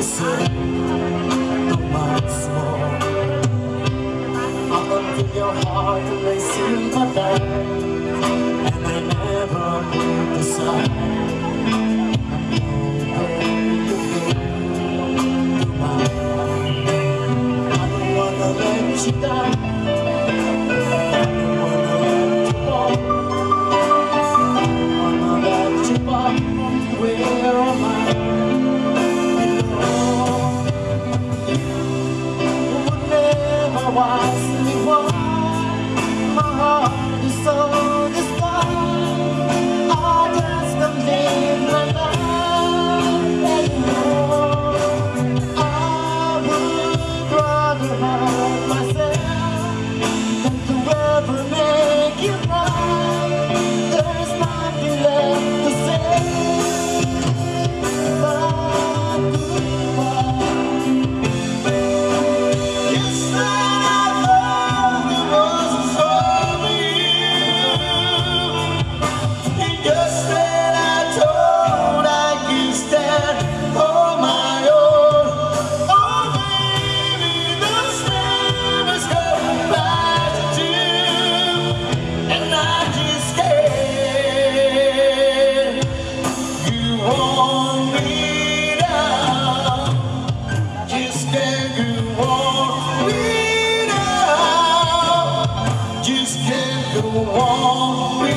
deserve too much more. Up until your heart may sympathize, and I never put aside. She died. I don't wanna let you go. Wanna let you walk. Where am I? Would never was anyone. My heart is so disguised. I just can't live my life anymore. I would rather hide myself make you cry. There's nothing left to say but goodbye. Yes, I thought it was over you. Yes, that I told I could stand on my own. Oh, baby, those memories go back to you. And I just scared you want me down. Just can't you want me down. Just can't you want me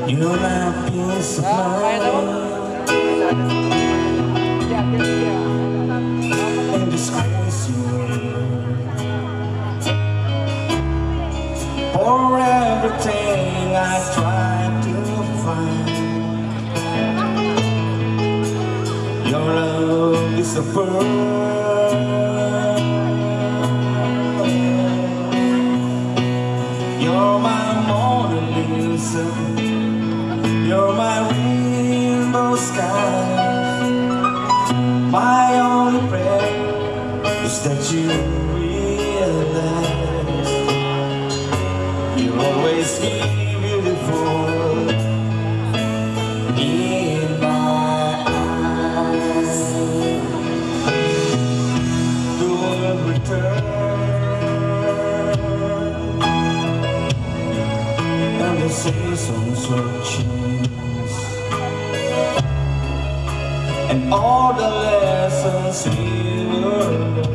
you're my peace of mind and disgrace you for everything I tried to find. Your love is a burn. You're my Mona Lisa. You're my rainbow sky. My only prayer is that you realize you'll always be beautiful in my eyes. The world return and the seasons will change, and all the lessons we learned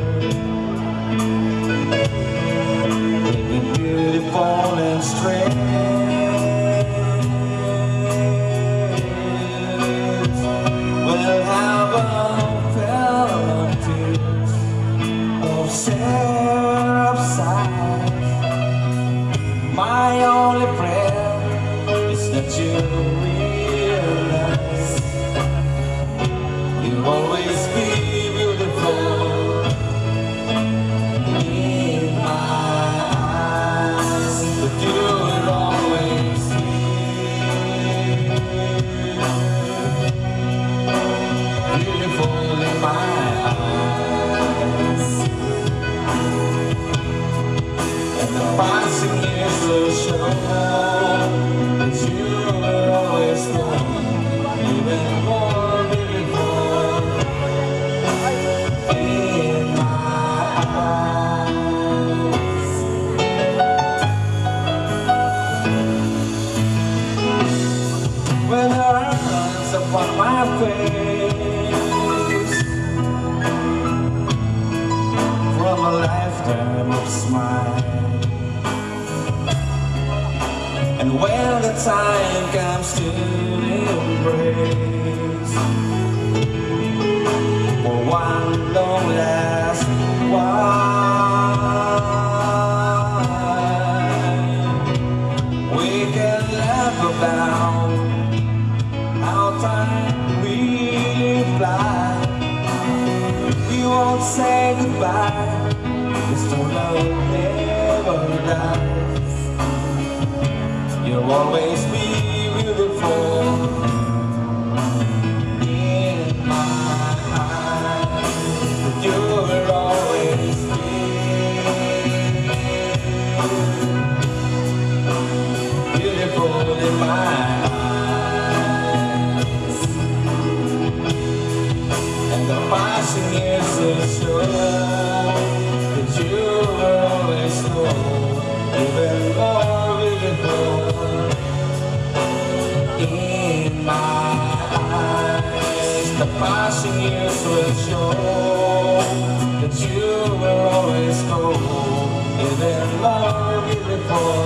will be beautiful and strange. We'll have a tears of syrup sighs. My only prayer is that you realize you'll always be beautiful in my eyes. But you will always be beautiful in my eyes. And the passing years will show that you will always know even more beautiful. time comes to embrace for one long last while, we can laugh about how time really flies. We won't say goodbye, this true love never dies. You'll always be beautiful in my eyes. You will always be beautiful in my eyes. And the passing years will show that you will always know even more beautiful in my eyes. The passing years will show that you will always go even more beautiful,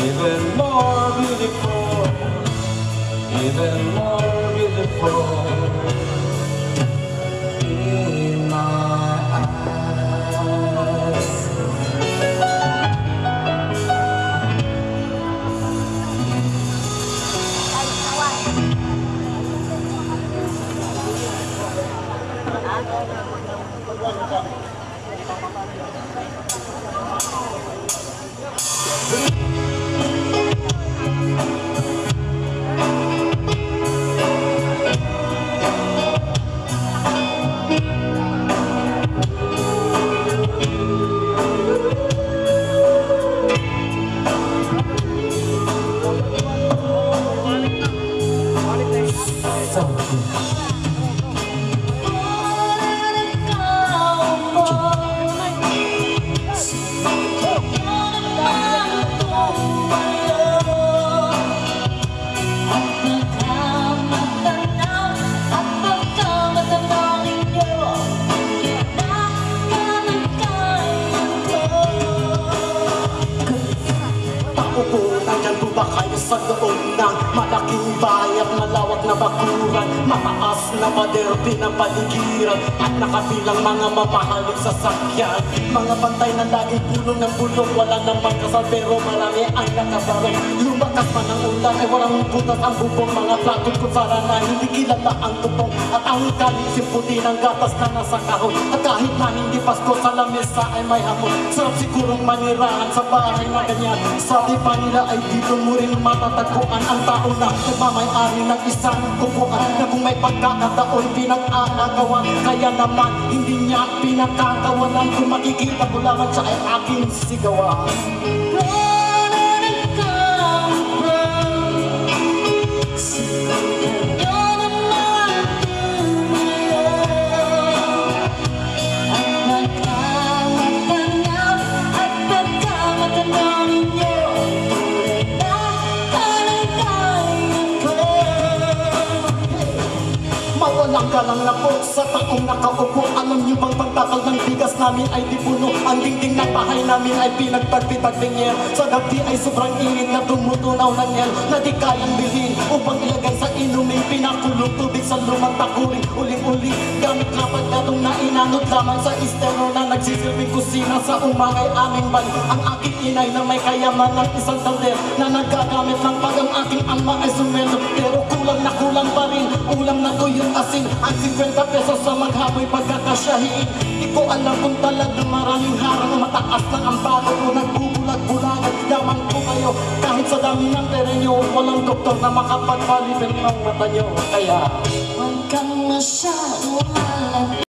even more beautiful, even more beautiful in my eyes. Nandyan po ba kayo sa loob ng malaking bayat na lawak na bakuran? Mataas na pader pinapaligiran at nakabilang mga mamahaling sasakyan. Mga bantay na laging pulong ng bulok, wala namang kasal pero marami ang nakabarong. Lumakas man ang ulan ay walang butas ang bubong. Mga platong kutsara na hindi kilala ang tutong at ang kalisip puti ng gatas na nasa kahon. At kahit na hindi Pasko sa lamesa ay may hamon. Sarap sigurong manirahan sa bahay na ganyan. Sabi pa nila ay dito mo rin matatagpuan ang tao na nagmamay-ari ng isang upuan na kung may pagkakataon pinag-aagawan. Kaya naman hindi niya pinakakawalan. Kung makikita ko lamang siya ay aking sigawan. Mawalang galang na po sa taong nakaupo. Alam niyo bang pagtakal ng bigas namin ay di puno? Ang dingding ng bahay namin ay pinagpagpipagpingyer. Sa gabi ay sobrang init na tumutunaw ng hel na di kayang bilhin upang ilagay sa inuming pinakulong tubig sa lumang takuring. Uling-uling gamit kapag gatong na inanod lamang sa estero na nagsisilbing kusina sa umangay aming balik. Ang aking inay na may kayaman ng isang taler na nagagamit ng pag ang aking ama ay sumelo. Pero kulang na kulang pa rin ulam na tuyong asin. Ang 50 pesos sa maghaboy pagkakasyahin. Di ko alam kung talagang maraming harang. Mataas na ang bago ko nagbubulag-bulagan lamang po kayo. Kahit sa dami ng pera nyo, walang doktor na makapagpalipin ng mata nyo. Kaya huwag kang masyado malang